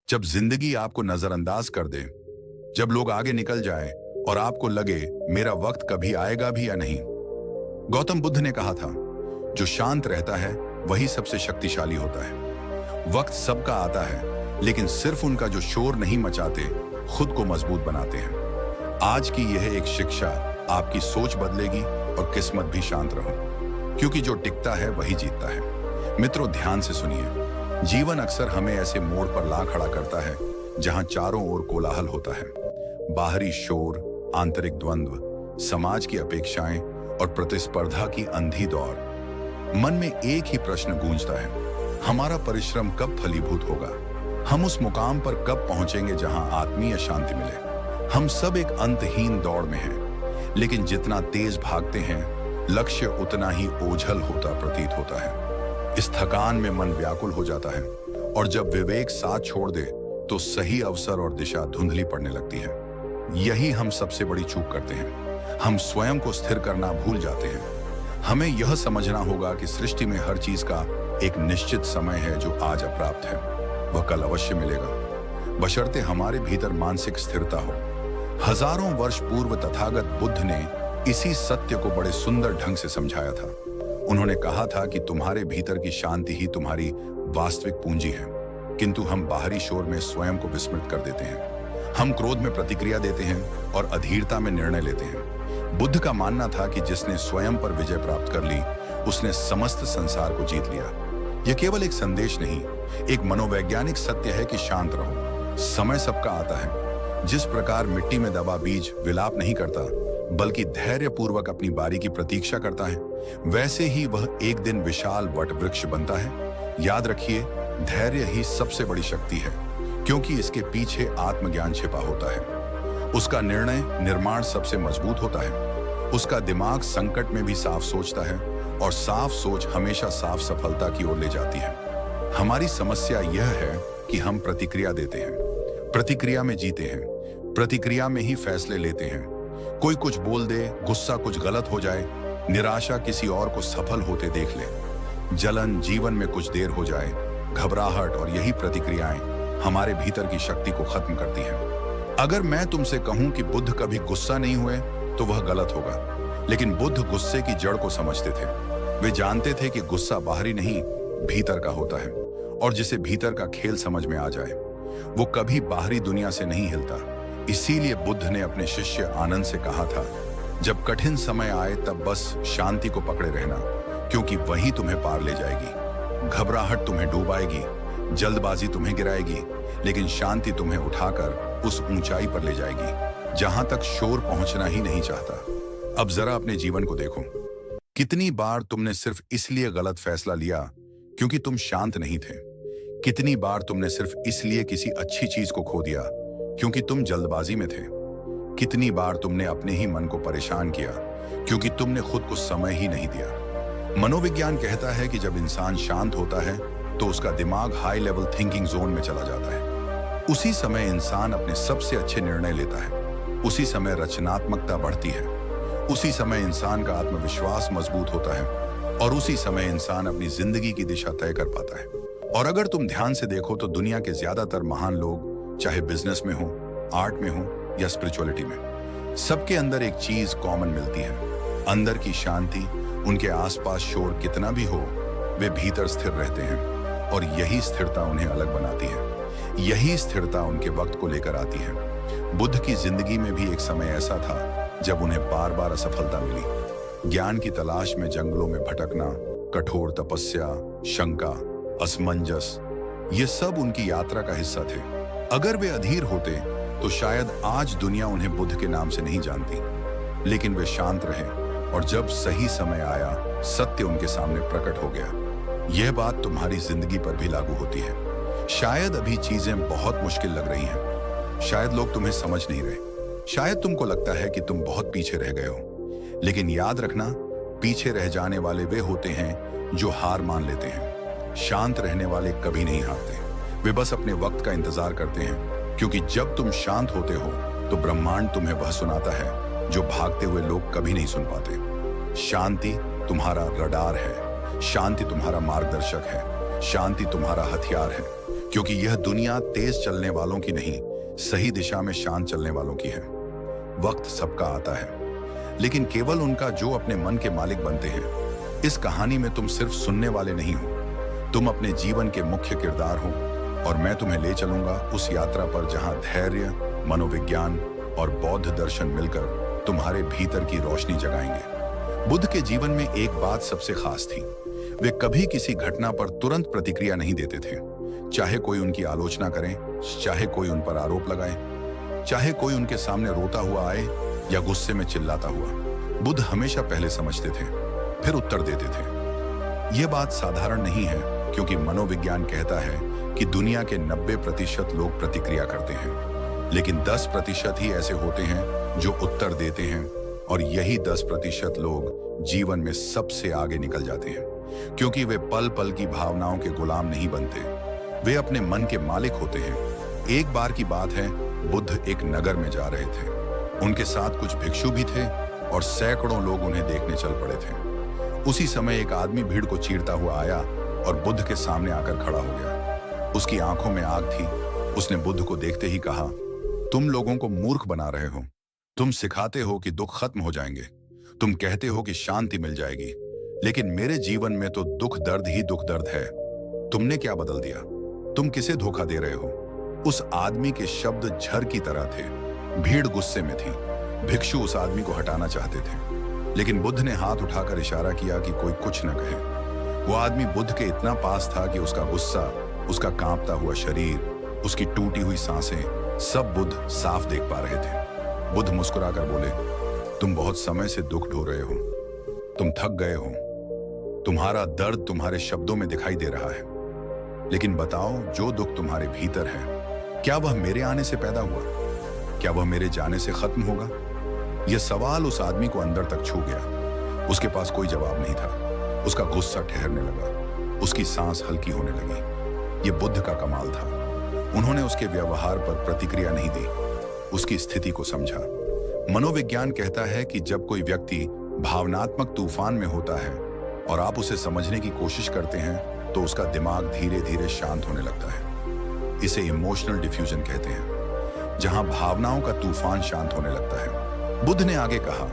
जब जिंदगी आपको नजरअंदाज कर दे, जब लोग आगे निकल जाए और आपको लगे मेरा वक्त कभी आएगा भी या नहीं। गौतम बुद्ध ने कहा था, जो शांत रहता है वही सबसे शक्तिशाली होता है। वक्त सबका आता है, लेकिन सिर्फ उनका जो शोर नहीं मचाते खुद को मजबूत बनाते हैं। आज की यह एक शिक्षा आपकी सोच बदलेगी और किस्मत भी शांत रहो, क्योंकि जो टिकता है वही जीतता है। मित्रों, ध्यान से सुनिए। जीवन अक्सर हमें ऐसे मोड़ पर ला खड़ा करता है जहां चारों ओर कोलाहल होता है। बाहरी शोर, आंतरिक द्वंद्व, समाज की अपेक्षाएं और प्रतिस्पर्धा की अंधी दौड़। मन में एक ही प्रश्न गूंजता है, हमारा परिश्रम कब फलीभूत होगा? हम उस मुकाम पर कब पहुंचेंगे जहां आत्मीय शांति मिले? हम सब एक अंतहीन दौड़ में हैं, लेकिन जितना तेज भागते हैं लक्ष्य उतना ही ओझल होता प्रतीत होता है। इस थकान में मन व्याकुल हो जाता है और जब विवेक साथ छोड़ दे तो सही अवसर और दिशा धुंधली पड़ने लगती है। यही हम सबसे बड़ी चूक करते हैं। हम स्वयं को स्थिर करना भूल जाते हैं। हमें यह समझना होगा कि सृष्टि में हर चीज का एक निश्चित समय है जो आज अप्राप्त है, वह कल अवश्य मिलेगा, बशर्ते हमारे भीतर मानसिक स्थिरता हो। हजारों वर्ष पूर्व तथागत बुद्ध ने इसी सत्य को बड़े सुंदर ढंग से समझाया था। उन्होंने कहा था कि तुम्हारे भीतर की शांति ही तुम्हारी वास्तविक पूंजी है, किंतु हम बाहरी शोर में स्वयं को विस्मृत कर देते हैं। हम क्रोध में प्रतिक्रिया देते हैं और अधीरता में निर्णय लेते हैं। बुद्ध का मानना था कि जिसने स्वयं पर विजय प्राप्त कर ली, उसने समस्त संसार को जीत लिया। यह केवल एक संदेश नहीं, एक मनोवैज्ञानिक सत्य है कि शांत रहो। समय सबका आता है। जिस प्रकार मिट्टी में दबा बीज विलाप नहीं करता, बल्कि धैर्यपूर्वक अपनी बारी की प्रतीक्षा करता है, वैसे ही वह एक दिन विशाल वट वृक्ष बनता है। याद रखिए, धैर्य ही सबसे बड़ी शक्ति है, क्योंकि इसके पीछे आत्मज्ञान छिपा होता है। उसका निर्णय निर्माण सबसे मजबूत होता है। उसका दिमाग संकट में भी साफ सोचता है और साफ सोच हमेशा साफ सफलता की ओर ले जाती है। हमारी समस्या यह है कि हम प्रतिक्रिया देते हैं, प्रतिक्रिया में जीते हैं, प्रतिक्रिया में ही फैसले लेते हैं। कोई कुछ बोल दे, गुस्सा कुछ गलत हो जाए, निराशा किसी और को सफल होते देख ले, जलन जीवन में कुछ देर हो जाए, घबराहट और यही प्रतिक्रियाएं हमारे भीतर की शक्ति को खत्म करती हैं। अगर मैं तुमसे कहूं कि बुद्ध कभी गुस्सा नहीं हुए तो वह गलत होगा, लेकिन बुद्ध गुस्से की जड़ को समझते थे। वे जानते थे कि गुस्सा बाहरी नहीं, भीतर का होता है, और जिसे भीतर का खेल समझ में आ जाए वो कभी बाहरी दुनिया से नहीं हिलता। इसीलिए बुद्ध ने अपने शिष्य आनंद से कहा था, जब कठिन समय आए तब बस शांति को पकड़े रहना, क्योंकि वही तुम्हें पार ले जाएगी। घबराहट तुम्हें डूबाएगी, जल्दबाजी तुम्हें गिराएगी, लेकिन शांति तुम्हें उठाकर उस ऊंचाई पर ले जाएगी जहां तक शोर पहुंचना ही नहीं चाहता। अब जरा अपने जीवन को देखो। कितनी बार तुमने सिर्फ इसलिए गलत फैसला लिया क्योंकि तुम शांत नहीं थे? कितनी बार तुमने सिर्फ इसलिए किसी अच्छी चीज को खो दिया क्योंकि तुम जल्दबाजी में थे? कितनी बार तुमने अपने ही मन को परेशान किया क्योंकि तुमने खुद को समय ही नहीं दिया? मनोविज्ञान कहता है कि जब इंसान शांत होता है तो उसका दिमाग हाई लेवल थिंकिंग जोन में चला जाता है। उसी समय इंसान अपने सबसे अच्छे निर्णय लेता है, उसी समय रचनात्मकता बढ़ती है, उसी समय इंसान का आत्मविश्वास मजबूत होता है और उसी समय इंसान अपनी जिंदगी की दिशा तय कर पाता है। और अगर तुम ध्यान से देखो तो दुनिया के ज्यादातर महान लोग, चाहे बिजनेस में हो, आर्ट में हो या स्पिरिचुअलिटी में, सबके अंदर एक चीज कॉमन मिलती है, अंदर की शांति। उनके आसपास शोर कितना भी हो, वे भीतर स्थिर रहते हैं और यही स्थिरता उन्हें अलग बनाती है। यही स्थिरता उनके वक्त को लेकर आती है। बुद्ध की जिंदगी में भी एक समय ऐसा था जब उन्हें बार बार असफलता मिली। ज्ञान की तलाश में जंगलों में भटकना, कठोर तपस्या, शंका, असमंजस, ये सब उनकी यात्रा का हिस्सा थे। अगर वे अधीर होते तो शायद आज दुनिया उन्हें बुद्ध के नाम से नहीं जानती, लेकिन वे शांत रहे और जब सही समय आया सत्य उनके सामने प्रकट हो गया। यह बात तुम्हारी जिंदगी पर भी लागू होती है। शायद अभी चीजें बहुत मुश्किल लग रही हैं, शायद लोग तुम्हें समझ नहीं रहे, शायद तुमको लगता है कि तुम बहुत पीछे रह गए हो, लेकिन याद रखना, पीछे रह जाने वाले वे होते हैं जो हार मान लेते हैं। शांत रहने वाले कभी नहीं हारते, वे बस अपने वक्त का इंतजार करते हैं, क्योंकि जब तुम शांत होते हो तो ब्रह्मांड तुम्हें वह सुनाता है जो भागते हुए लोग कभी नहीं सुन पाते। शांति तुम्हारा रडार है, शांति तुम्हारा मार्गदर्शक है, शांति तुम्हारा हथियार है। क्योंकि यह दुनिया तेज चलने वालों की नहीं, सही दिशा में शांत चलने वालों की है। वक्त सबका आता है, लेकिन केवल उनका जो अपने मन के मालिक बनते हैं। इस कहानी में तुम सिर्फ सुनने वाले नहीं हो, तुम अपने जीवन के मुख्य किरदार हो, और मैं तुम्हें ले चलूंगा उस यात्रा पर जहां धैर्य, मनोविज्ञान और बौद्ध दर्शन मिलकर तुम्हारे भीतर की रोशनी जगाएंगे। बुद्ध के जीवन में एक बात सबसे खास थी, वे कभी किसी घटना पर तुरंत प्रतिक्रिया नहीं देते थे। चाहे कोई उनकी आलोचना करे, चाहे कोई उन पर आरोप लगाए, चाहे कोई उनके सामने रोता हुआ आए या गुस्से में चिल्लाता हुआ, बुद्ध हमेशा पहले समझते थे, फिर उत्तर देते थे। यह बात साधारण नहीं है, क्योंकि मनोविज्ञान कहता है कि दुनिया के 90% लोग प्रतिक्रिया करते हैं, लेकिन 10% ही ऐसे होते हैं जो उत्तर देते हैं, और यही 10% लोग जीवन में सबसे आगे निकल जाते हैं, क्योंकि वे पल पल की भावनाओं के गुलाम नहीं बनते, वे अपने मन के मालिक होते हैं। एक बार की बात है, बुद्ध एक नगर में जा रहे थे। उनके साथ कुछ भिक्षु भी थे और सैकड़ों लोग उन्हें देखने चल पड़े थे। उसी समय एक आदमी भीड़ को चीरता हुआ आया और बुद्ध के सामने आकर खड़ा हो गया। उसकी आंखों में आग थी। उसने बुद्ध को देखते ही कहा, तुम लोगों को मूर्ख बना रहे हो। तुम सिखाते हो कि दुख खत्म हो जाएंगे, तुम कहते हो कि शांति मिल जाएगी, लेकिन मेरे जीवन में तो दुख दर्द ही दुख दर्द है। तुमने क्या बदल दिया? तुम किसे धोखा दे रहे हो? उस आदमी के शब्द झर की तरह थे। भीड़ गुस्से में थी। भिक्षु उस आदमी को हटाना चाहते थे, लेकिन बुद्ध ने हाथ उठाकर इशारा किया कि कोई कुछ न कहे। वो आदमी बुद्ध के इतना पास था कि उसका गुस्सा, उसका कांपता हुआ शरीर, उसकी टूटी हुई सांसें, सब बुद्ध साफ देख पा रहे थे। बुद्ध मुस्कुराकर बोले, तुम बहुत समय से दुख ढो रहे हो, तुम थक गए हो, तुम्हारा दर्द तुम्हारे शब्दों में दिखाई दे रहा है, लेकिन बताओ, जो दुख तुम्हारे भीतर है, क्या वह मेरे आने से पैदा हुआ? क्या वह मेरे जाने से खत्म होगा? यह सवाल उस आदमी को अंदर तक छू गया। उसके पास कोई जवाब नहीं था। उसका गुस्सा ठहरने लगा, उसकी सांस हल्की होने लगी। यह बुद्ध का कमाल था। उन्होंने उसके व्यवहार पर प्रतिक्रिया नहीं दी, उसकी स्थिति को समझा। मनोविज्ञान कहता है कि जब कोई व्यक्ति भावनात्मक तूफान में होता है और आप उसे समझने की कोशिश करते हैं, तो उसका दिमाग धीरे धीरे शांत होने लगता है। इसे इमोशनल डिफ्यूजन कहते हैं, जहां भावनाओं का तूफान शांत होने लगता है। बुद्ध ने आगे कहा,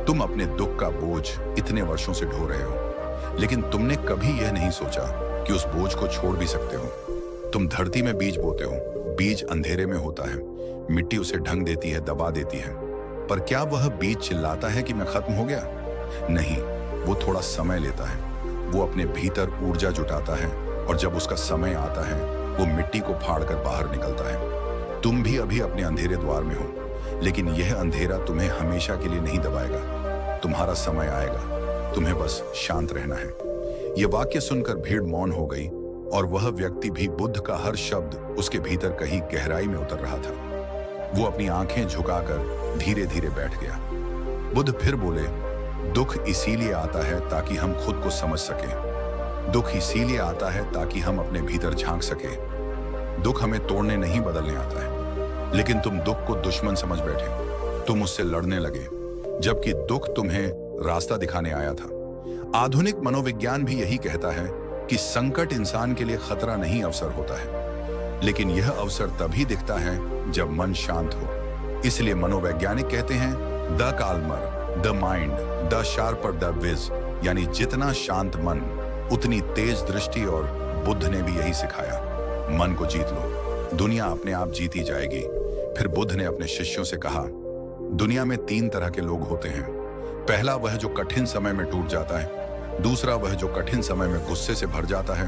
तुम अपने दुख का बोझ इतने वर्षों से ढो रहे हो, लेकिन तुमने कभी यह नहीं सोचा कि उस बोझ को छोड़ भी सकते हो। तुम धरती में बीज बोते हो, बीज अंधेरे में होता है, मिट्टी उसे ढंग देती है, दबा देती है, पर क्या वह बीज चिल्लाता है कि मैं खत्म हो गया? नहीं, वो थोड़ा समय लेता है। वो अपने भीतर ऊर्जा जुटाता है, और जब उसका समय आता है, वो मिट्टी को फाड़कर बाहर निकलता है। तुम भी अभी अपने अंधेरे द्वार में हो, लेकिन यह अंधेरा तुम्हें हमेशा के लिए नहीं दबाएगा। तुम्हारा समय आएगा, तुम्हें बस शांत रहना है। यह वाक्य सुनकर भीड़ मौन हो गई, और वह व्यक्ति भी, बुद्ध का हर शब्द उसके भीतर कहीं गहराई में उतर रहा था। वो अपनी आंखें झुकाकर धीरे धीरे बैठ गया। बुद्ध फिर बोले, दुख इसीलिए आता है ताकि हम खुद को समझ सकें। दुख इसीलिए आता है ताकि हम अपने भीतर झांक सके। दुख हमें तोड़ने नहीं, बदलने आता है, लेकिन तुम दुख को दुश्मन समझ बैठे। तुम उससे लड़ने लगे, जबकि दुख तुम्हें रास्ता दिखाने आया था। आधुनिक मनोविज्ञान भी यही कहता है कि संकट इंसान के लिए खतरा नहीं, अवसर होता है, लेकिन यह अवसर तभी दिखता है जब मन शांत हो। इसलिए मनोवैज्ञानिक कहते हैं, the calmer the mind the sharper the wit, यानी जितना शांत मन उतनी तेज दृष्टि। और बुद्ध ने भी यही सिखाया, मन को जीत लो, दुनिया अपने आप जीती जाएगी। फिर बुद्ध ने अपने शिष्यों से कहा, दुनिया में 3 तरह के लोग होते हैं। पहला वह जो कठिन समय में टूट जाता है, दूसरा वह जो कठिन समय में गुस्से से भर जाता है,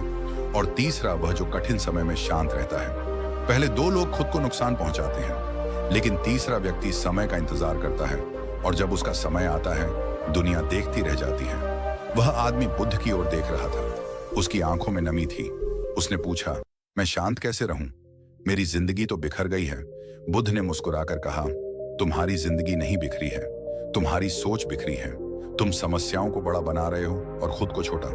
और तीसरा वह जो कठिन समय में शांत रहता है। पहले 2 लोग खुद को नुकसान पहुंचाते हैं, लेकिन तीसरा व्यक्ति समय का इंतजार करता है, और जब उसका समय आता है, दुनिया देखती रह जाती है। वह आदमी बुद्ध की ओर देख रहा था। उसकी आंखों में नमी थी। उसने पूछा, मैं शांत कैसे रहूं? मेरी जिंदगी तो बिखर गई है। बुद्ध ने मुस्कुराकर कहा, तुम्हारी जिंदगी नहीं बिखरी है, तुम्हारी सोच बिखरी है। तुम समस्याओं को बड़ा बना रहे हो और खुद को छोटा।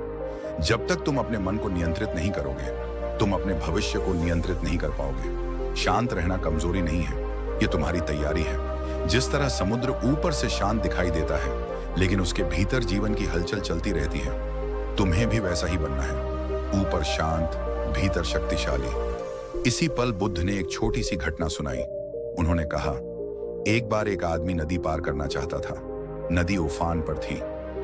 जब तक तुम अपने मन को नियंत्रित नहीं करोगे, तुम अपने भविष्य को नियंत्रित नहीं कर पाओगे। शांत रहना कमजोरी नहीं है, ये तुम्हारी तैयारी है। जिस तरह समुद्र ऊपर से शांत दिखाई देता है, लेकिन उसके भीतर जीवन की हलचल चलती रहती है, तुम्हें भी वैसा ही बनना है। ऊपर शांत, भीतर शक्तिशाली। इसी पल बुद्ध ने एक छोटी सी घटना सुनाई। उन्होंने कहा, एक बार एक आदमी नदी पार करना चाहता था। नदी उफान पर थी,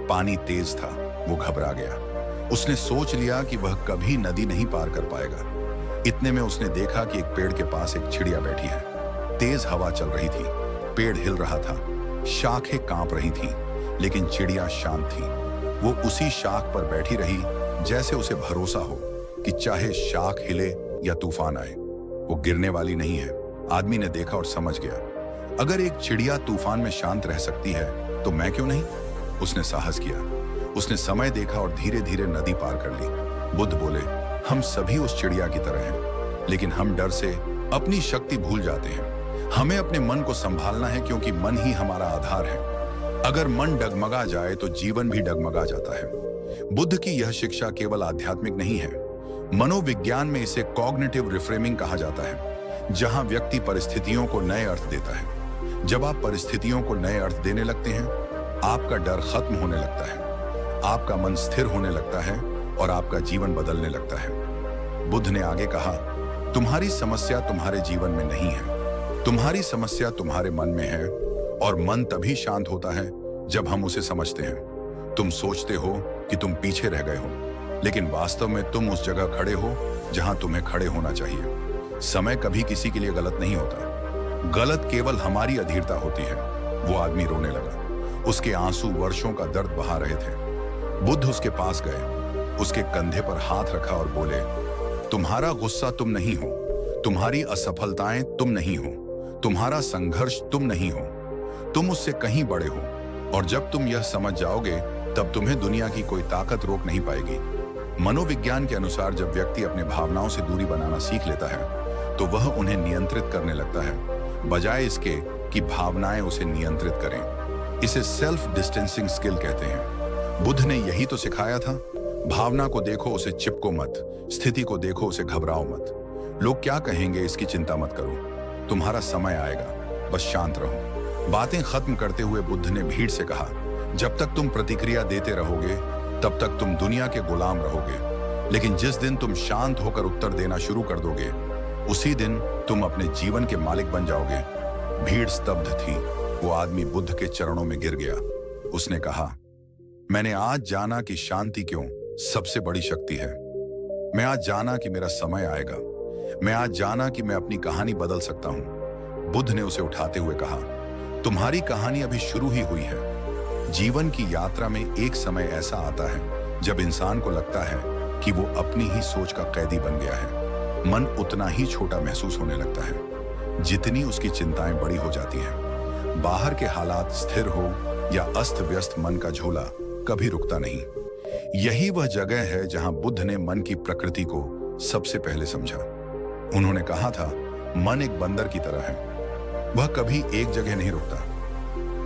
पानी तेज था। वो घबरा गया। उसने सोच लिया कि वह कभी नदी नहीं पार कर पाएगा। इतने में उसने देखा कि एक पेड़ के पास एक चिड़िया बैठी है। तेज हवा चल रही थी, पेड़ हिल रहा था, शाखें कांप रही थीं, लेकिन चिड़िया शांत थी। वो उसी शाख पर बैठी रही जैसे उसे भरोसा हो कि चाहे शाख हिले या तूफान आए, वो गिरने वाली नहीं है। आदमी ने देखा और समझ गया, अगर एक चिड़िया तूफान में शांत रह सकती है तो मैं क्यों नहीं। उसने साहस किया, उसने समय देखा और धीरे धीरे नदी पार कर ली। बुद्ध बोले, हम सभी उस चिड़िया की तरह हैं, लेकिन हम डर से अपनी शक्ति भूल जाते हैं। हमें अपने मन को संभालना है, क्योंकि मन ही हमारा आधार है। अगर मन डगमगा जाए तो जीवन भी डगमगा जाता है। बुद्ध की यह शिक्षा केवल आध्यात्मिक नहीं है, मनोविज्ञान में इसे कॉग्निटिव रिफ्रेमिंग कहा जाता है, जहां व्यक्ति परिस्थितियों को नए अर्थ देता है। जब आप परिस्थितियों को नए अर्थ देने लगते हैं, आपका डर खत्म होने लगता है, आपका मन स्थिर होने लगता है और आपका जीवन बदलने लगता है। बुद्ध ने आगे कहा, तुम्हारी समस्या तुम्हारे जीवन में नहीं है, तुम्हारी समस्या तुम्हारे मन में है, और मन तभी शांत होता है जब हम उसे समझते हैं। तुम सोचते हो कि तुम पीछे रह गए हो, लेकिन वास्तव में तुम उस जगह खड़े हो जहां तुम्हें खड़े होना चाहिए। समय कभी किसी के लिए गलत नहीं होता, गलत केवल हमारी अधीरता होती है। वो आदमी रोने लगा, उसके आंसू वर्षों का दर्द बहा रहे थे। बुद्ध उसके पास गए, उसके कंधे पर हाथ रखा और बोले, तुम्हारा गुस्सा तुम नहीं हो, तुम्हारी असफलताएं तुम नहीं हो, तुम्हारा संघर्ष तुम नहीं हो, तुम उससे कहीं बड़े हो। और जब तुम यह समझ जाओगे, तब तुम्हें दुनिया की कोई ताकत रोक नहीं पाएगी। मनोविज्ञान के अनुसार जब व्यक्ति अपने भावनाओं से दूरी बनाना सीख लेता है, तो वह उन्हें नियंत्रित करने लगता है, बजाय इसके कि भावनाएं उसे नियंत्रित करें। इसे सेल्फ डिस्टेंसिंग स्किल कहते हैं। बुद्ध ने यही तो सिखाया था। भावना को देखो, उसे चिपको मत, स्थिति को देखो, उसे घबराओ मत। लोग क्या कहेंगे इसकी चिंता मत करो, तुम्हारा समय आएगा, बस शांत रहो। बातें खत्म करते हुए बुद्ध ने भीड़ से कहा, जब तक तुम प्रतिक्रिया देते रहोगे तब तक तुम दुनिया के गुलाम रहोगे, लेकिन जिस दिन तुम शांत होकर उत्तर देना शुरू कर दोगे, उसी दिन तुम अपने जीवन के मालिक बन जाओगे। भीड़ स्तब्ध थी। वो आदमी बुद्ध के चरणों में गिर गया। उसने कहा, मैंने आज जाना कि शांति क्यों सबसे बड़ी शक्ति है। मैं आज जाना कि मेरा समय आएगा। मैं आज जाना कि मैं अपनी कहानी बदल सकता हूं। बुद्ध ने उसे उठाते हुए कहा, तुम्हारी कहानी अभी शुरू ही हुई है। जीवन की यात्रा में एक समय ऐसा आता है जब इंसान को लगता है कि वो अपनी ही सोच का कैदी बन गया है। मन उतना ही छोटा महसूस होने लगता है जितनी उसकी चिंताएं बड़ी हो जाती हैं। बाहर के हालात स्थिर हो या अस्त व्यस्त, मन का झोला कभी रुकता नहीं। यही वह जगह है जहां बुद्ध ने मन की प्रकृति को सबसे पहले समझा। उन्होंने कहा था, मन एक बंदर की तरह है, वह कभी एक जगह नहीं रुकता।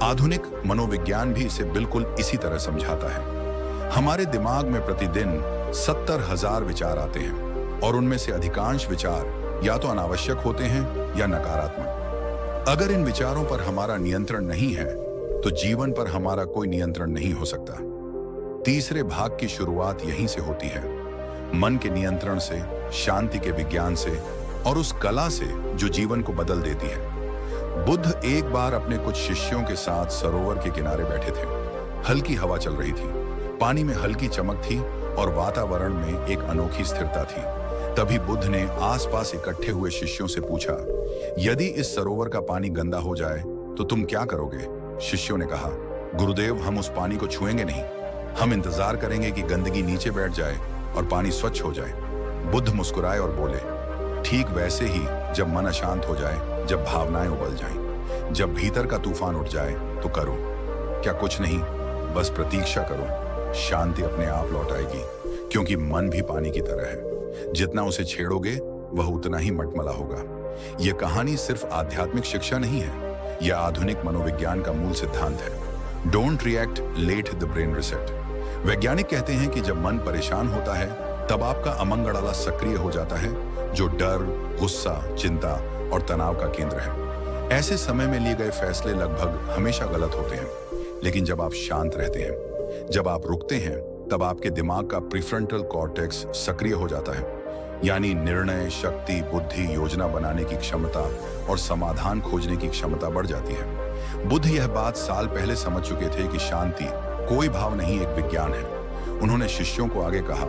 आधुनिक मनोविज्ञान भी इसे बिल्कुल इसी तरह समझाता है। हमारे दिमाग में प्रतिदिन 70,000 विचार आते हैं और उनमें से अधिकांश विचार या तो अनावश्यक होते हैं या नकारात्मक। अगर इन विचारों पर हमारा नियंत्रण नहीं है तो जीवन पर हमारा कोई नियंत्रण नहीं हो सकता। तीसरे भाग की शुरुआत यहीं से होती है, मन के नियंत्रण से, शांति के विज्ञान से और उस कला से जो जीवन को बदल देती है। बुद्ध एक बार अपने कुछ शिष्यों के साथ सरोवर के किनारे बैठे थे। हल्की हवा चल रही थी, पानी में हल्की चमक थी और वातावरण में एक अनोखी स्थिरता थी। तभी बुद्ध ने आसपास इकट्ठे हुए शिष्यों से पूछा, यदि इस सरोवर का पानी गंदा हो जाए तो तुम क्या करोगे? शिष्यों ने कहा, गुरुदेव, हम उस पानी को छुएंगे नहीं। हम इंतजार करेंगे कि गंदगी नीचे बैठ जाए और पानी स्वच्छ हो जाए। बुद्ध मुस्कुराए और बोले, ठीक वैसे ही जब मन अशांत हो जाए, जब भावनाएं उबल जाएं, जब भीतर का तूफान उठ जाए तो करो क्या? कुछ नहीं, बस प्रतीक्षा करो, शांति अपने आप लौट आएगी। क्योंकि मन भी पानी की तरह है, जितना उसे छेड़ोगे वह उतना ही मटमला होगा। यह कहानी सिर्फ आध्यात्मिक शिक्षा नहीं है, यह आधुनिक मनोविज्ञान का मूल सिद्धांत है। Don't react, let the brain reset. वैज्ञानिक कहते हैं कि जब मन परेशान होता है तब आपका अमंगडाला सक्रिय हो जाता है, जो डर, गुस्सा, चिंता और तनाव का केंद्र है। ऐसे समय में लिए गए फैसले लगभग हमेशा गलत होते हैं, लेकिन जब आप शांत रहते हैं, जब आप रुकते हैं, तब आपके दिमाग का प्रीफ्रंटल कॉर्टेक्स सक्रिय हो जाता है। यानी निर्णय शक्ति, बुद्धि, योजना बनाने की क्षमता और समाधान खोजने की क्षमता बढ़ जाती है। बुद्ध यह बात साल पहले समझ चुके थे कि शांति कोई भाव नहीं, एक विज्ञान है। उन्होंने शिष्यों को आगे कहा,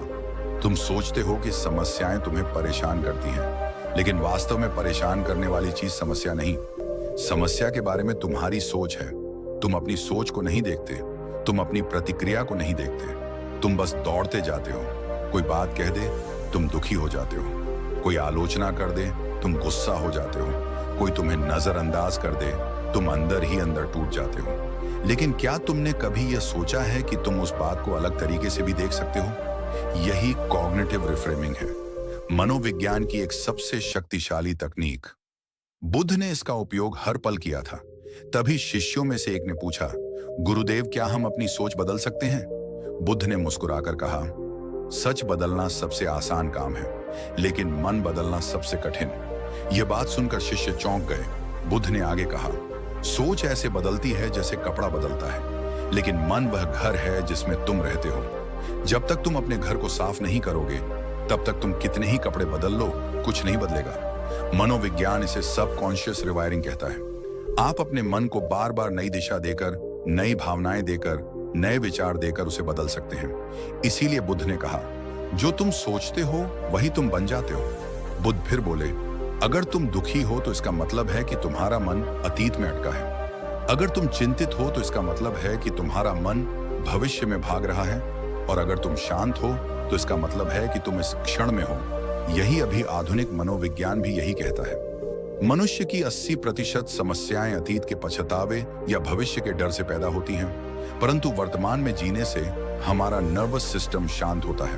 तुम सोचते हो कि समस्याएं तुम्हें परेशान करती हैं, लेकिन वास्तव में परेशान करने वाली चीज समस्या नहीं, समस्या के बारे में तुम्हारी सोच है। तुम अपनी सोच को नहीं देखते, तुम अपनी प्रतिक्रिया को नहीं देखते, तुम बस दौड़ते जाते हो। कोई बात कह दे, तुम दुखी हो जाते हो। कोई आलोचना कर दे, तुम गुस्सा हो जाते हो। कोई तुम्हें नजरअंदाज कर दे, तुम अंदर ही अंदर टूट जाते हो। लेकिन क्या तुमने कभी यह सोचा है कि तुम उस बात को अलग तरीके से भी देख सकते हो? यही कॉग्निटिव रिफ्रेमिंग है, मनोविज्ञान की एक सबसे शक्तिशाली तकनीक। बुद्ध ने इसका उपयोग हर पल किया था। तभी शिष्यों में से एक ने पूछा, गुरुदेव, क्या हम अपनी सोच बदल सकते हैं? बुद्ध ने मुस्कुराकर कहा, सच बदलना सबसे आसान काम है, लेकिन मन बदलना सबसे कठिन। यह बात सुनकर शिष्य चौंक गए। बुद्ध ने आगे कहा, सोच ऐसे बदलती है जैसे कपड़ा बदलता है, लेकिन मन वह घर है जिसमें तुम रहते हो। जब तक तुम अपने घर को साफ नहीं करोगे, तब तक तुम कितने ही कपड़े बदल लो, कुछ नहीं बदलेगा। मनोविज्ञान इसे सबकॉन्शियस रिवायरिंग कहता है। आप अपने मन को बार बार नई दिशा देकर, नई भावनाएं देकर, नए विचार देकर उसे बदल सकते हैं। इसीलिए बुद्ध ने कहा, जो तुम सोचते हो वही तुम बन जाते हो। बुद्ध फिर बोले, अगर तुम दुखी हो तो इसका मतलब है कि तुम्हारा मन अतीत में अटका है। अगर तुम चिंतित हो तो इसका मतलब है कि तुम्हारा मन भविष्य में भाग रहा है। और अगर तुम शांत हो तो इसका मतलब है कि तुम इस क्षण में हो। यही अभी आधुनिक मनोविज्ञान भी यही कहता है। मनुष्य की 80% समस्याएं अतीत के पछतावे या भविष्य के डर से पैदा होती हैं, परंतु वर्तमान में जीने से हमारा नर्वस सिस्टम शांत होता है,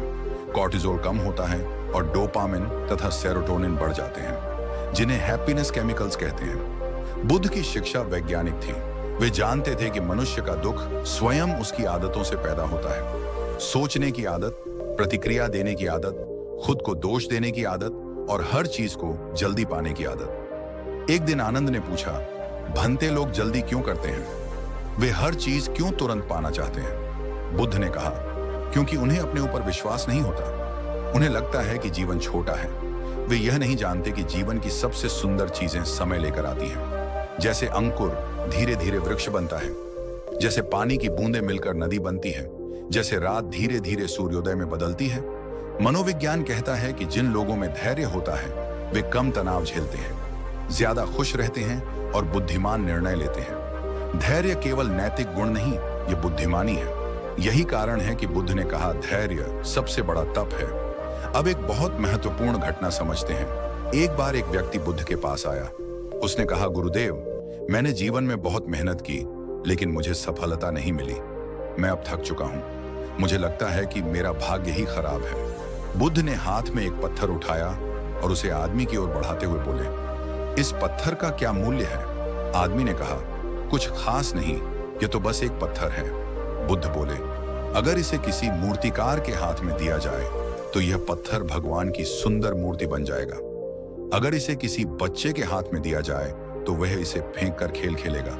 कॉर्टिसोल कम होता है और डोपामिन तथा सेरोटोनिन बढ़ जाते हैं, जिन्हें हैप्पीनेस केमिकल्स कहते हैं। बुद्ध की शिक्षा वैज्ञानिक थी। वे जानते थे कि मनुष्य का दुख स्वयं उसकी आदतों से पैदा होता है। सोचने की आदत, प्रतिक्रिया देने की आदत, खुद को दोष देने की आदत और हर चीज को जल्दी पाने की आदत। एक दिन आनंद ने पूछा, भंते लोग जल्दी क्यों करते हैं? वे हर चीज क्यों तुरंत पाना चाहते हैं? बुद्ध ने कहा, क्योंकि उन्हें अपने ऊपर विश्वास नहीं होता। उन्हें लगता है कि जीवन छोटा है। वे यह नहीं जानते कि जीवन की सबसे सुंदर चीजें समय लेकर आती हैं। जैसे अंकुर धीरे धीरे वृक्ष बनता है, जैसे पानी की बूंदें मिलकर नदी बनती है, जैसे रात धीरे धीरे सूर्योदय में बदलती है। मनोविज्ञान कहता है कि जिन लोगों में धैर्य होता है वे कम तनाव झेलते हैं, ज्यादा खुश रहते हैं और बुद्धिमान निर्णय लेते हैं। धैर्य केवल नैतिक गुण नहीं, ये बुद्धिमानी है। यही कारण है कि बुद्ध ने कहा, धैर्य सबसे बड़ा तप है। अब एक बहुत महत्वपूर्ण घटना समझते हैं। एक बार एक व्यक्ति बुद्ध के पास आया। उसने कहा, गुरुदेव, मैंने जीवन में बहुत मेहनत की, लेकिन मुझे सफलता नहीं मिली। मैं अब थक चुका हूं। मुझे लगता है कि मेरा भाग्य ही खराब है। बुद्ध ने हाथ में एक पत्थर उठाया और उसे आदमी की ओर बढ़ाते हुए बोले, इस पत्थर का क्या मूल्य है? आदमी ने कहा, कुछ खास नहीं, ये तो बस एक पत्थर है। बुद्ध बोले, अगर इसे किसी मूर्तिकार के हाथ में दिया जाए तो यह पत्थर भगवान की सुंदर मूर्ति बन जाएगा। अगर इसे किसी बच्चे के हाथ में दिया जाए तो वह इसे फेंक कर खेल खेलेगा।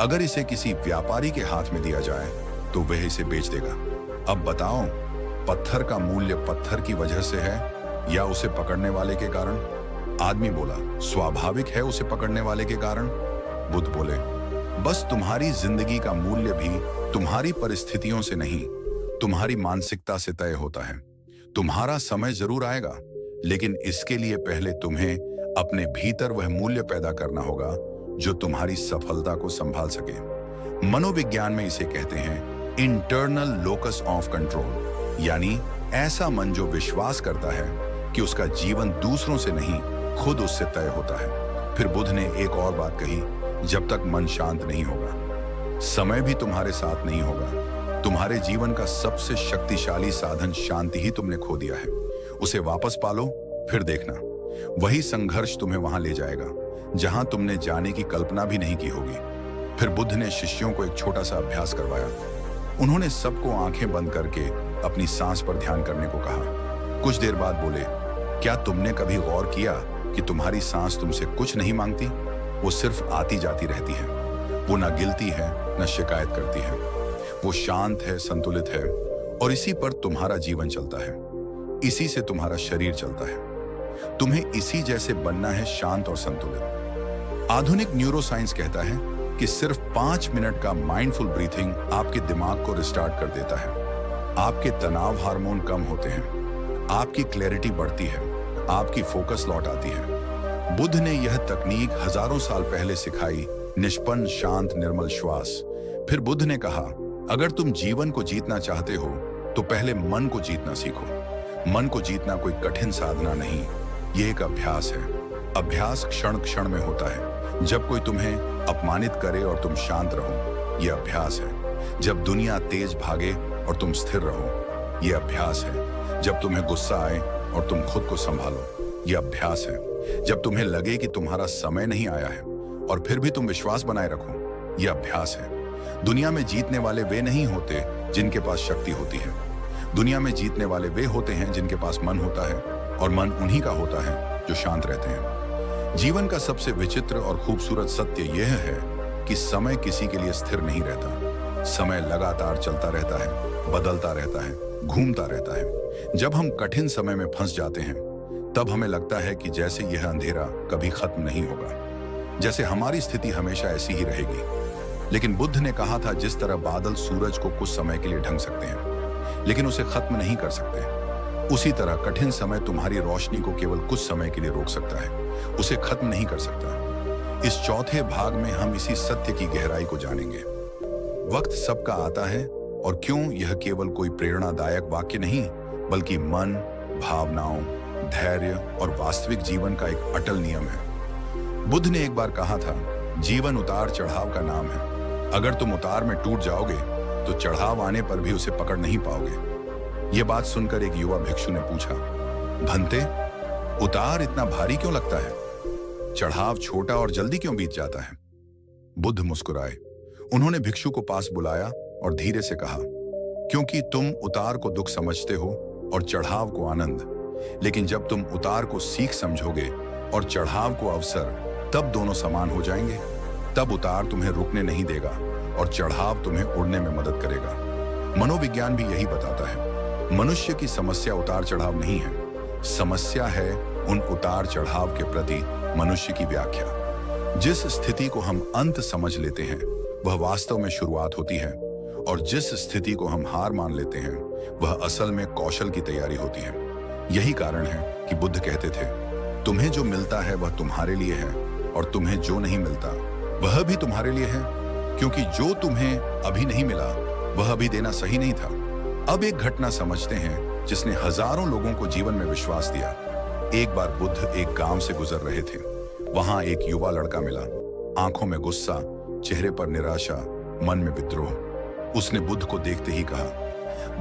अगर इसे किसी व्यापारी के हाथ में दिया जाए तो वह इसे बेच देगा। अब बताओ, पत्थर का मूल्य पत्थर की वजह से है या उसे पकड़ने वाले के कारण? आदमी बोला, स्वाभाविक है उसे पकड़ने वाले के कारण। बुद्ध बोले, बस तुम्हारी जिंदगी का मूल्य भी तुम्हारी परिस्थितियों से नहीं, तुम्हारी मानसिकता से तय होता है। तुम्हारा समय जरूर आएगा, लेकिन इसके लिए पहले तुम्हें अपने भीतर वह मूल्य पैदा करना होगा जो तुम्हारी सफलता को संभाल सके। मनोविज्ञान में इसे कहते हैं इंटरनल लोकस ऑफ कंट्रोल, यानी ऐसा मन जो विश्वास करता है कि उसका जीवन दूसरों से नहीं, खुद उससे तय होता है। फिर बुद्ध ने एक और बात कही, जब तक मन शांत नहीं होगा, समय भी तुम्हारे साथ नहीं होगा। तुम्हारे जीवन का सबसे शक्तिशाली साधन शांति ही तुमने खो दिया है। उसे वापस पालो, फिर देखना, वही संघर्ष तुम्हें वहां ले जाएगा जहां तुमने जाने की कल्पना भी नहीं की होगी। फिर बुद्ध ने शिष्यों को एक छोटा सा अभ्यास करवाया। उन्होंने सबको आंखें बंद करके अपनी सांस पर ध्यान करने को कहा। कुछ देर बाद बोले, क्या तुमने कभी गौर किया कि तुम्हारी सांस तुमसे कुछ नहीं मांगती? वो सिर्फ आती जाती रहती है। वो ना गिलती है, न शिकायत करती है। वो शांत है, संतुलित है, और इसी पर तुम्हारा जीवन चलता है। इसी से तुम्हारा शरीर चलता है। तुम्हें इसी जैसे बनना है, शांत और संतुलित। आधुनिक न्यूरोसाइंस कहता है कि सिर्फ 5 मिनट का माइंडफुल ब्रीथिंग आपके दिमाग को रिस्टार्ट कर देता है। आपके तनाव हार्मोन कम होते हैं, आपकी क्लैरिटी बढ़ती है, आपकी फोकस लौट आती है। बुद्ध ने यह तकनीक हजारों साल पहले सिखाई, निष्पन्न, शांत, निर्मल श्वास। फिर बुद्ध ने कहा, अगर तुम जीवन को जीतना चाहते हो तो पहले मन को जीतना सीखो। मन को जीतना कोई कठिन साधना नहीं, ये एक अभ्यास है। अभ्यास क्षण क्षण में होता है। जब कोई तुम्हें अपमानित करे और तुम शांत रहो, यह अभ्यास है। जब दुनिया तेज भागे और तुम स्थिर रहो, यह अभ्यास है। जब तुम्हें गुस्सा आए और तुम खुद को संभालो, यह अभ्यास है। जब तुम्हें लगे कि तुम्हारा समय नहीं आया है और फिर भी तुम विश्वास बनाए रखो, यह अभ्यास है। दुनिया में जीतने वाले वे नहीं होते जिनके पास शक्ति होती है। दुनिया में जीतने वाले वे होते हैं जिनके पास मन होता है, और मन उन्हीं का होता है जो शांत रहते हैं। जीवन का सबसे विचित्र और खूबसूरत सत्य यह है कि समय किसी के लिए स्थिर नहीं रहता। समय लगातार चलता रहता है, बदलता रहता है, घूमता रहता है। जब हम कठिन समय में फंस जाते हैं, तब हमें लगता है कि जैसे यह अंधेरा कभी खत्म नहीं होगा, जैसे हमारी स्थिति हमेशा ऐसी ही रहेगी। लेकिन बुद्ध ने कहा था, जिस तरह बादल सूरज को कुछ समय के लिए ढक सकते हैं लेकिन उसे खत्म नहीं कर सकते, उसी तरह कठिन समय तुम्हारी रोशनी को केवल कुछ समय के लिए रोक सकता है, उसे खत्म नहीं कर सकता। इस चौथे भाग में हम इसी सत्य की गहराई को जानेंगे। वक्त सबका आता है, और क्यों, यह केवल कोई प्रेरणादायक वाक्य नहीं, बल्कि मन, भावनाओं, धैर्य और वास्तविक जीवन का एक अटल नियम है। बुद्ध ने एक बार कहा था, जीवन उतार चढ़ाव का नाम है। अगर तुम उतार में टूट जाओगे तो चढ़ाव आने पर भी उसे पकड़ नहीं पाओगे। यह बात सुनकर एक युवा भिक्षु ने पूछा, भंते, उतार इतना भारी क्यों लगता है? चढ़ाव छोटा और जल्दी क्यों बीत जाता है? बुद्ध मुस्कुराए। उन्होंने भिक्षु को पास बुलाया और धीरे से कहा, क्योंकि तुम उतार को दुख समझते हो और चढ़ाव को आनंद। लेकिन जब तुम उतार को सीख समझोगे और चढ़ाव को अवसर, तब दोनों समान हो जाएंगे। तब उतार तुम्हें रुकने नहीं देगा और चढ़ाव तुम्हें उड़ने में मदद करेगा। मनोविज्ञान भी यही बताता है। मनुष्य की समस्या उतार चढ़ाव नहीं है, समस्या है उन उतार चढ़ाव के प्रति मनुष्य की व्याख्या। जिस स्थिति को हम अंत समझ लेते हैं वह वास्तव में शुरुआत होती है, और जिस स्थिति को हम हार मान लेते हैं वह असल में कौशल की तैयारी होती है। यही कारण है कि बुद्ध कहते थे, तुम्हें जो मिलता है वह तुम्हारे लिए है, और तुम्हें जो नहीं मिलता वह भी तुम्हारे लिए है, क्योंकि जो तुम्हें अभी नहीं मिला वह अभी देना सही नहीं था। अब एक घटना समझते हैं जिसने हजारों लोगों को जीवन में विश्वास दिया। एक बार बुद्ध एक गांव से गुजर रहे थे। वहां एक युवा लड़का मिला, आंखों में गुस्सा, चेहरे पर निराशा, मन में विद्रोह। उसने बुद्ध को देखते ही कहा,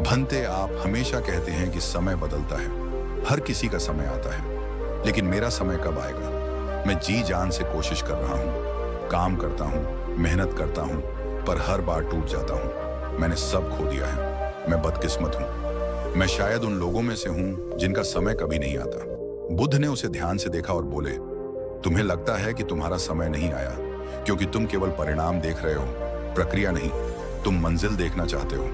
भंते, आप हमेशा कहते हैं कि समय बदलता है, हर किसी का समय आता है, लेकिन मेरा समय कब आएगा? मैं जी जान से कोशिश कर रहा हूँ, काम करता हूँ, मेहनत करता हूँ, पर हर बार टूट जाता हूँ। मैंने सब खो दिया है। मैं बदकिस्मत हूँ। मैं शायद उन लोगों में से हूँ जिनका समय कभी नहीं आता। बुद्ध ने उसे ध्यान से देखा और बोले, तुम्हें लगता है कि तुम्हारा समय नहीं आया क्योंकि तुम केवल परिणाम देख रहे हो, प्रक्रिया नहीं। तुम मंजिल देखना चाहते हो,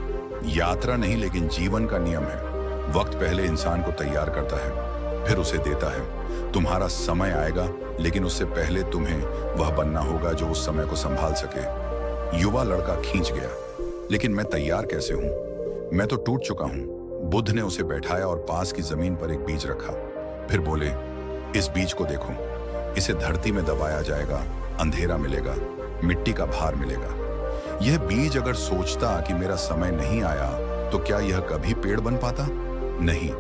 यात्रा नहीं, लेकिन जीवन का नियम है। वक्त पहले इंसान को तैयार करता है, फिर उसे देता है। तुम्हारा समय आएगा, लेकिन उससे पहले तुम्हें वह बनना होगा जो उस समय को संभाल सके। युवा लड़का खींच गया, लेकिन मैं तैयार कैसे हूं? मैं तो टूट चुका हूं। बुद्ध ने उसे बैठाया और पास की जमीन पर एक बीज रखा। फिर बोले, इस बीज को देखो, इसे धरती में दबाया जाएगा, अंधेरा मिलेगा, मिट्टी का भार मिलेगा। यह बीज अगर सोचता कि मेरा समय नहीं आया तो क्या यह कभी पेड़ बन पाता? नहीं।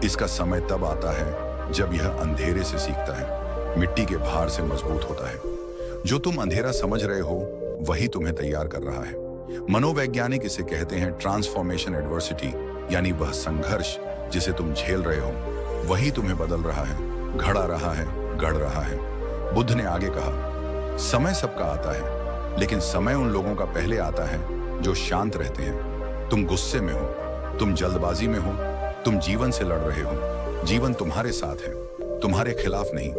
इसका समय तब आता है जब यह अंधेरे से सीखता है, मिट्टी के भार से मजबूत होता है। जो तुम अंधेरा समझ रहे हो वही तुम्हें तैयार कर रहा है। मनोवैज्ञानिक इसे कहते हैं ट्रांसफॉर्मेशन एडवर्सिटी, यानी वह संघर्ष जिसे तुम झेल रहे हो वही तुम्हें बदल रहा है, घड़ा रहा है, गढ़ रहा है। बुद्ध ने आगे कहा, समय सबका आता है, लेकिन समय उन लोगों का पहले आता है जो शांत रहते हैं। तुम गुस्से में हो, तुम जल्दबाजी में हो, तुम जीवन से लड़ रहे हो। जीवन तुम्हारे साथ है, तुम्हारे खिलाफ नहीं,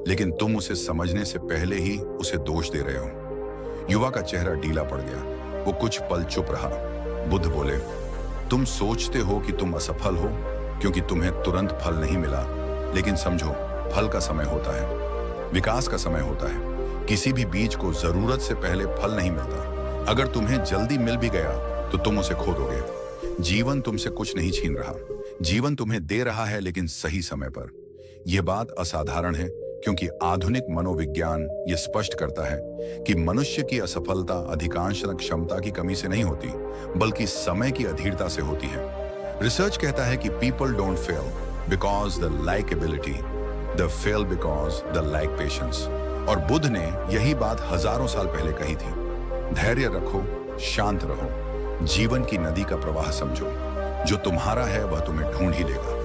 लेकिन तुम उसे समझने से पहले ही उसे दोष दे रहे हो। युवा का चेहरा ढीला पड़ गया, वो कुछ पल चुप रहा। बुद्ध बोले, तुम सोचते हो कि तुम असफल हो क्योंकि तुम्हें तुरंत फल नहीं मिला, लेकिन समझो फल का समय होता है, विकास का समय होता है। किसी भी बीज को जरूरत से पहले फल नहीं मिलता। अगर तुम्हें जल्दी मिल भी गया तो तुम उसे खो दोगे। जीवन तुमसे कुछ नहीं छीन रहा, जीवन तुम्हें दे रहा है, लेकिन सही समय पर। यह बात असाधारण है क्योंकि आधुनिक मनोविज्ञान ये स्पष्ट करता है कि मनुष्य की असफलता अधिकांशतः क्षमता की कमी से नहीं होती, बल्कि समय की अधीरता से होती है। रिसर्च कहता है कि people don't fail because the like ability, the fail because the like patience. और बुद्ध ने यही बात हजारों साल पहले कही थी। धैर्य रखो, शांत रहो, जीवन की नदी का प्रवाह समझो, जो तुम्हारा है वह तुम्हें ढूंढ ही लेगा।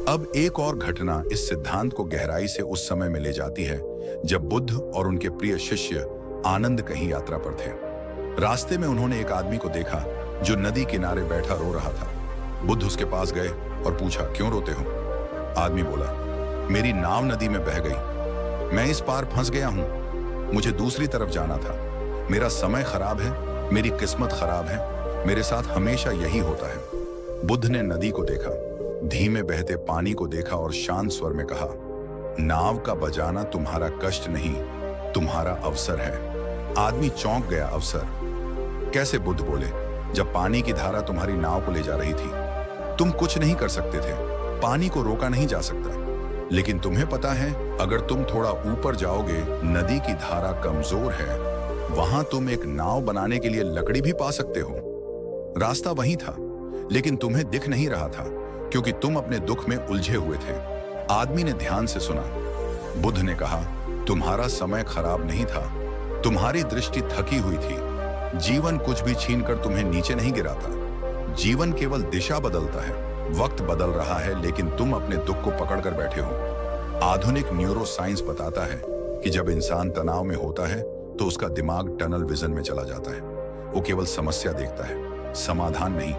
अब एक और घटना इस सिद्धांत को गहराई से उस समय में ले जाती है जब बुद्ध और उनके प्रिय शिष्य आनंद कहीं यात्रा पर थे। रास्ते में उन्होंने एक आदमी को देखा जो नदी किनारे बैठा रो रहा था। बुद्ध उसके पास गए और पूछा, क्यों रोते हो? आदमी बोला, मेरी नाव नदी में बह गई, मैं इस पार फंस गया हूं, मुझे दूसरी तरफ जाना था। मेरा समय खराब है, मेरी किस्मत खराब है, मेरे साथ हमेशा यही होता है। बुद्ध ने नदी को देखा, धीमे बहते पानी को देखा और शांत स्वर में कहा, नाव का बजाना तुम्हारा कष्ट नहीं, तुम्हारा अवसर है। आदमी चौंक गया। अवसर? कैसे? बुद्ध बोले, जब पानी की धारा तुम्हारी नाव को ले जा रही थी, तुम कुछ नहीं कर सकते थे, पानी को रोका नहीं जा सकता। लेकिन तुम्हें पता है, अगर तुम थोड़ा ऊपर जाओगे, नदी की धारा कमजोर है, वहां तुम एक नाव बनाने के लिए लकड़ी भी पा सकते हो। रास्ता वहीं था, लेकिन तुम्हें दिख नहीं रहा था क्योंकि तुम अपने दुख में उलझे हुए थे। आदमी ने ध्यान से सुना। बुद्ध ने कहा, तुम्हारा समय खराब नहीं था, तुम्हारी दृष्टि थकी हुई थी। जीवन कुछ भी छीनकर तुम्हें नीचे नहीं गिराता, जीवन केवल दिशा बदलता है। वक्त बदल रहा है, लेकिन तुम अपने दुख को पकड़कर बैठे हो। आधुनिक न्यूरो साइंस बताता है कि जब इंसान तनाव में होता है तो उसका दिमाग टनल विजन में चला जाता है। वो केवल समस्या देखता है, समाधान नहीं।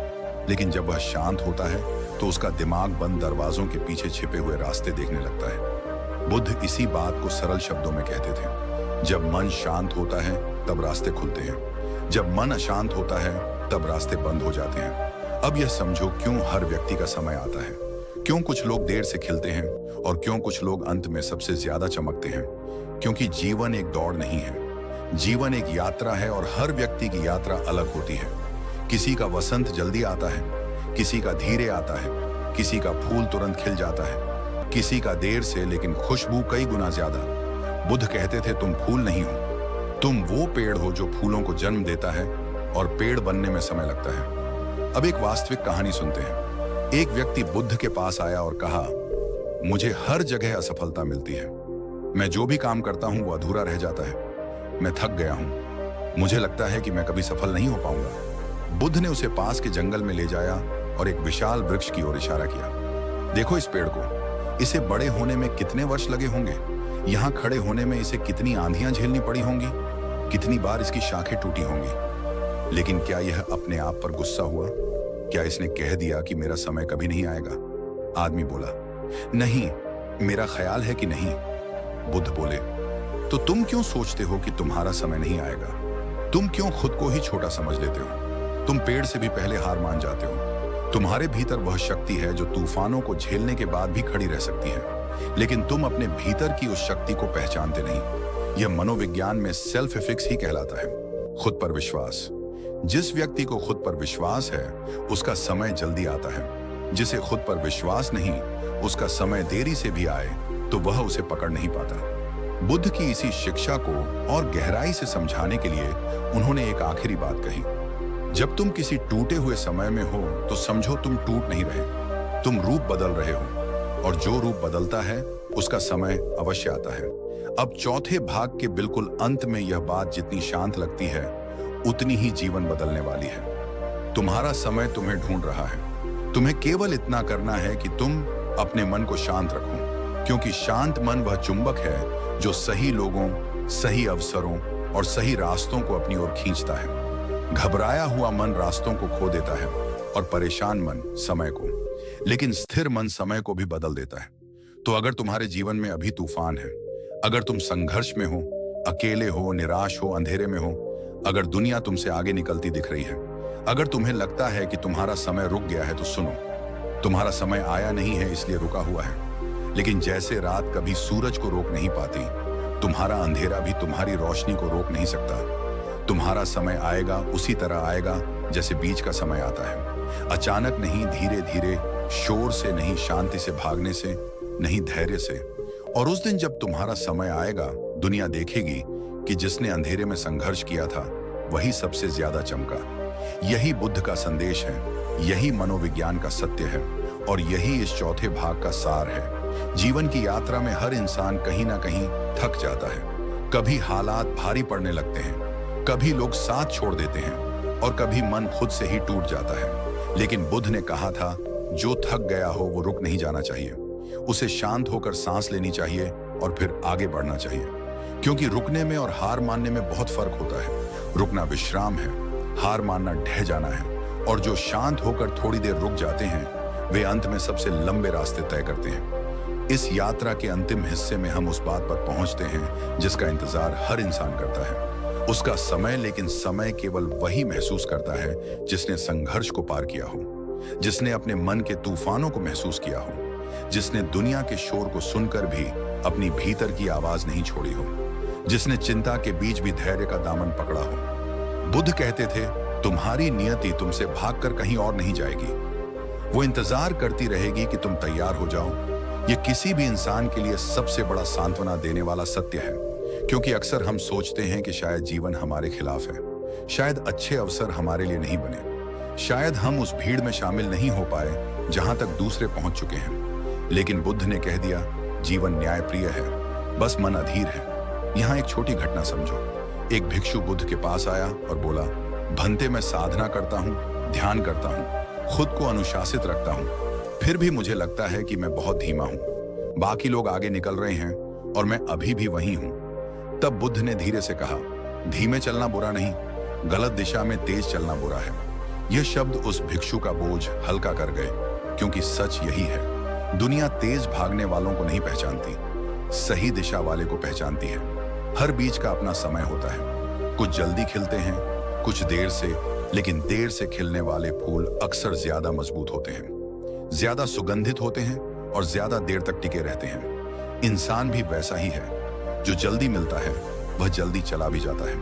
लेकिन जब वह शांत होता है तो उसका दिमाग बंद दरवाजों के पीछे छिपे हुए रास्ते देखने लगता है। बुद्ध इसी बात को सरल शब्दों में कहते थे, जब मन शांत होता है तब रास्ते खुलते हैं, जब मन अशांत होता है तब रास्ते बंद हो जाते हैं। अब यह समझो क्यों हर व्यक्ति का समय आता है, क्यों कुछ लोग देर से खिलते हैं और क्यों कुछ लोग अंत में सबसे ज्यादा चमकते हैं। क्योंकि जीवन एक दौड़ नहीं है, जीवन एक यात्रा है और हर व्यक्ति की यात्रा अलग होती है। किसी का वसंत जल्दी आता है, किसी का धीरे आता है, किसी का फूल तुरंत खिल जाता है, किसी का देर से, लेकिन खुशबू कई गुना ज्यादा। बुद्ध कहते थे, तुम फूल नहीं हो, तुम वो पेड़ हो जो फूलों को जन्म देता है और पेड़ बनने में समय लगता है। अब एक वास्तविक कहानी सुनते हैं। एक व्यक्ति बुद्ध के पास आया और कहा, मुझे हर जगह असफलता मिलती है, मैं जो भी काम करता हूं वो अधूरा रह जाता है, मैं थक गया हूं, मुझे लगता है कि मैं कभी सफल नहीं हो पाऊंगा। बुद्ध ने उसे पास के जंगल में ले जाया और एक विशाल वृक्ष की ओर इशारा किया। देखो इस पेड़ को, इसे बड़े होने में कितने वर्ष लगे होंगे, यहाँ खड़े होने में इसे कितनी आंधियां झेलनी पड़ी होंगी, कितनी बार इसकी शाखें टूटी होंगी। लेकिन क्या यह अपने आप पर गुस्सा हुआ? क्या इसने कह दिया कि मेरा समय कभी नहीं आएगा? आदमी बोला, नहीं, मेरा ख्याल है कि नहीं। बुद्ध बोले, तो तुम क्यों सोचते हो कि तुम्हारा समय नहीं आएगा? तुम क्यों खुद को ही छोटा समझ लेते हो? तुम पेड़ से भी पहले हार मान जाते हो। तुम्हारे भीतर वह शक्ति है जो तूफानों को झेलने के बाद भी खड़ी रह सकती है, लेकिन तुम अपने भीतर की उस शक्ति को पहचानते नहीं। यह मनोविज्ञान में सेल्फ इफिक्स ही कहलाता है, खुद पर विश्वास। जिस व्यक्ति को खुद पर विश्वास है उसका समय जल्दी आता है, जिसे खुद पर विश्वास नहीं उसका समय देरी से भी आए तो वह उसे पकड़ नहीं पाता। बुद्ध की इसी शिक्षा को और गहराई से समझाने के लिए उन्होंने एक आखिरी बात कही, जब तुम किसी टूटे हुए समय में हो तो समझो तुम टूट नहीं रहे, तुम रूप बदल रहे हो, और जो रूप बदलता है उसका समय अवश्य आता है। अब चौथे भाग के बिल्कुल अंत में यह बात जितनी शांत लगती है उतनी ही जीवन बदलने वाली है। तुम्हारा समय तुम्हें ढूंढ रहा है, तुम्हें केवल इतना करना है कि तुम अपने मन को शांत रखो, क्योंकि शांत मन वह चुंबक है जो सही लोगों, सही अवसरों और सही रास्तों को अपनी ओर खींचता है। घबराया हुआ मन रास्तों को खो देता है और परेशान मन समय को, लेकिन स्थिर मन समय को भी बदल देता है। तो अगर तुम्हारे जीवन में अभी तूफान है, अगर तुम संघर्ष में हो, अकेले हो, निराश हो, अंधेरे में हो, अगर दुनिया तुमसे आगे निकलती दिख रही है, अगर तुम्हें लगता है कि तुम्हारा समय रुक गया है, तो सुनो, तुम्हारा समय आया नहीं है इसलिए रुका हुआ है। लेकिन जैसे रात कभी सूरज को रोक नहीं पाती, तुम्हारा अंधेरा भी तुम्हारी रोशनी को रोक नहीं सकता। तुम्हारा समय आएगा, उसी तरह आएगा जैसे बीच का समय आता है। अचानक नहीं, धीरे धीरे, शोर से नहीं, शांति से, भागने से नहीं, धैर्य से। और उस दिन जब तुम्हारा समय आएगा, दुनिया देखेगी कि जिसने अंधेरे में संघर्ष किया था वही सबसे ज्यादा चमका। यही बुद्ध का संदेश है, यही मनोविज्ञान का सत्य है, और यही इस चौथे भाग का सार है। जीवन की यात्रा में हर इंसान कहीं ना कहीं थक जाता है। कभी हालात भारी पड़ने लगते हैं, कभी लोग साथ छोड़ देते हैं, और कभी मन खुद से ही टूट जाता है। लेकिन बुद्ध ने कहा था, जो थक गया हो वो रुक नहीं जाना चाहिए। उसे शांत होकर सांस लेनी चाहिए और फिर आगे बढ़ना चाहिए। क्योंकि रुकने में और हार मानने में बहुत फर्क होता है। रुकना विश्राम है, हार मानना ढह जाना है। और जो शांत होकर थोड़ी देर रुक जाते हैं, वे अंत में सबसे लंबे रास्ते तय करते हैं। इस यात्रा के अंतिम हिस्से में हम उस बात पर पहुंचते हैं जिसका इंतजार हर इंसान करता है, उसका समय। लेकिन समय केवल वही महसूस करता है जिसने संघर्ष को पार किया हो, जिसने अपने मन के तूफानों को महसूस किया हो, जिसने दुनिया के शोर को सुनकर भी अपनी भीतर की आवाज नहीं छोड़ी हो, जिसने चिंता के बीच भी धैर्य का दामन पकड़ा हो। बुद्ध कहते थे, तुम्हारी नियति तुमसे भागकर कहीं और नहीं जाएगी, वो इंतजार करती रहेगी कि तुम तैयार हो जाओ। ये किसी भी इंसान के लिए सबसे बड़ा सांत्वना देने वाला सत्य है। क्योंकि अक्सर हम सोचते हैं कि शायद जीवन हमारे खिलाफ है, शायद अच्छे अवसर हमारे लिए नहीं बने, शायद हम उस भीड़ में शामिल नहीं हो पाए जहां तक दूसरे पहुंच चुके हैं। लेकिन बुद्ध ने कह दिया, जीवन न्यायप्रिय है, बस मन अधीर है। यहाँ एक छोटी घटना समझो। एक भिक्षु बुद्ध के पास आया और बोला, भंते मैं साधना करता हूँ, ध्यान करता हूँ, खुद को अनुशासित रखता हूँ, फिर भी मुझे लगता है कि मैं बहुत धीमा हूँ। बाकी लोग आगे निकल रहे हैं और मैं अभी भी वहीं हूँ। तब बुद्ध ने धीरे से कहा, धीमे चलना बुरा नहीं, गलत दिशा में तेज चलना बुरा है। यह शब्द उस भिक्षु का बोझ हल्का कर गए, क्योंकि सच यही है, दुनिया तेज भागने वालों को नहीं पहचानती, सही दिशा वाले को पहचानती है। हर बीज का अपना समय होता है, कुछ जल्दी खिलते हैं, कुछ देर से, लेकिन देर से खिलने वाले फूल अक्सर ज्यादा मजबूत होते हैं, ज्यादा सुगंधित होते हैं और ज्यादा देर तक टिके रहते हैं। इंसान भी वैसा ही है, जो जल्दी मिलता है वह जल्दी चला भी जाता है,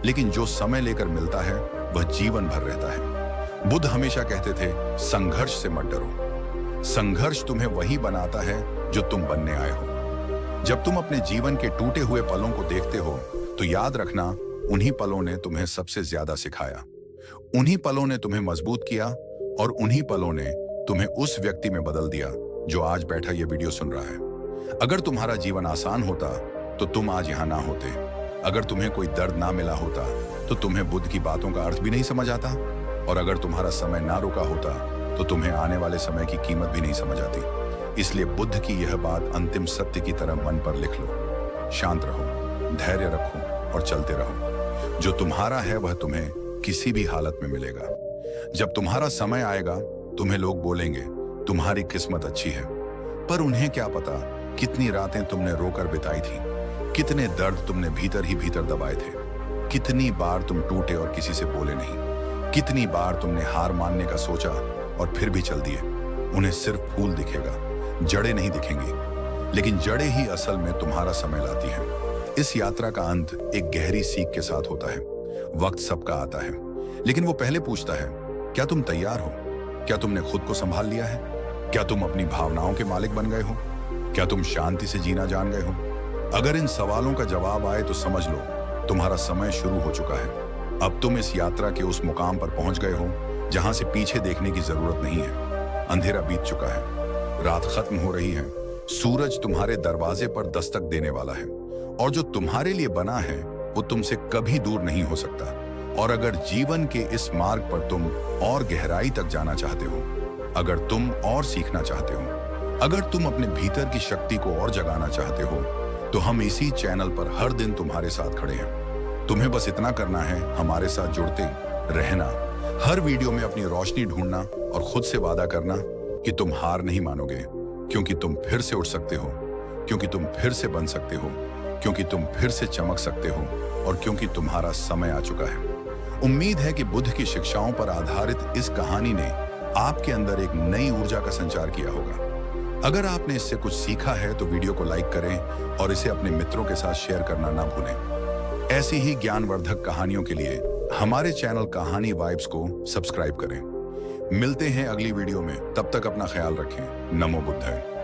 लेकिन जो समय लेकर मिलता है वह जीवन भर रहता है। बुद्ध हमेशा कहते थे, संघर्ष से मत डरो, संघर्ष तुम्हें वही बनाता है जो तुम बनने आए हो। जब तुम अपने जीवन के टूटे हुए पलों को देखते हो तो याद रखना, उन्हीं पलों ने तुम्हें सबसे ज्यादा सिखाया, उन्हीं पलों ने तुम्हें मजबूत किया, और उन्हीं पलों ने तुम्हें उस व्यक्ति में बदल दिया जो आज बैठा ये वीडियो सुन रहा है। अगर तुम्हारा जीवन आसान होता तो तुम आज यहाँ ना होते। अगर तुम्हें कोई दर्द ना मिला होता तो तुम्हें बुद्ध की बातों का अर्थ भी नहीं समझ आता, और अगर तुम्हारा समय ना रुका होता तो तुम्हें आने वाले समय की कीमत भी नहीं समझ आती। इसलिए बुद्ध की यह बात अंतिम सत्य की तरह मन पर लिख लो। शांत रहो, धैर्य रखो और चलते रहो। जो तुम्हारा है वह तुम्हें किसी भी हालत में मिलेगा। जब तुम्हारा समय आएगा, तुम्हें लोग बोलेंगे, तुम्हारी किस्मत अच्छी है, पर उन्हें क्या पता कितनी रातें तुमने रोकर बिताई थी, कितने दर्द तुमने भीतर ही भीतर दबाए थे, कितनी बार तुम टूटे और किसी से बोले नहीं, कितनी बार तुमने हार मानने का सोचा और फिर भी चल दिए। उन्हें सिर्फ फूल दिखेगा, जड़ें नहीं दिखेंगी, लेकिन जड़ें ही असल में तुम्हारा समय लाती हैं। इस यात्रा का अंत एक गहरी सीख के साथ होता है। वक्त सबका आता है, लेकिन वो पहले पूछता है, क्या तुम तैयार हो? क्या तुमने खुद को संभाल लिया है? क्या तुम अपनी भावनाओं के मालिक बन गए हो? क्या तुम शांति से जीना जान गए हो? अगर इन सवालों का जवाब आए तो समझ लो, तुम्हारा समय शुरू हो चुका है। अब तुम इस यात्रा के उस मुकाम पर पहुंच गए हो जहां से पीछे देखने की जरूरत नहीं है। अंधेरा बीत चुका है, रात खत्म हो रही है, सूरज तुम्हारे दरवाजे पर दस्तक देने वाला है, और जो तुम्हारे लिए बना है वो तुमसे कभी दूर नहीं हो सकता। और अगर जीवन के इस मार्ग पर तुम और गहराई तक जाना चाहते हो, अगर तुम और सीखना चाहते हो, अगर तुम अपने भीतर की शक्ति को और जगाना चाहते हो, तो हम इसी चैनल पर हर दिन तुम्हारे साथ खड़े हैं। तुम्हें बस इतना करना है, हमारे साथ जुड़ते रहना, हर वीडियो में अपनी रोशनी ढूंढना और खुद से वादा करना कि तुम हार नहीं मानोगे, क्योंकि तुम फिर से उठ सकते हो, क्योंकि तुम फिर से बन सकते हो, क्योंकि तुम फिर से चमक सकते हो, और क्योंकि तुम्हारा समय आ चुका है। उम्मीद है कि बुद्ध की शिक्षाओं पर आधारित इस कहानी ने आपके अंदर एक नई ऊर्जा का संचार किया होगा। अगर आपने इससे कुछ सीखा है तो वीडियो को लाइक करें और इसे अपने मित्रों के साथ शेयर करना ना भूलें। ऐसी ही ज्ञानवर्धक कहानियों के लिए हमारे चैनल कहानी वाइब्स को सब्सक्राइब करें। मिलते हैं अगली वीडियो में, तब तक अपना ख्याल रखें। नमो बुद्धाय।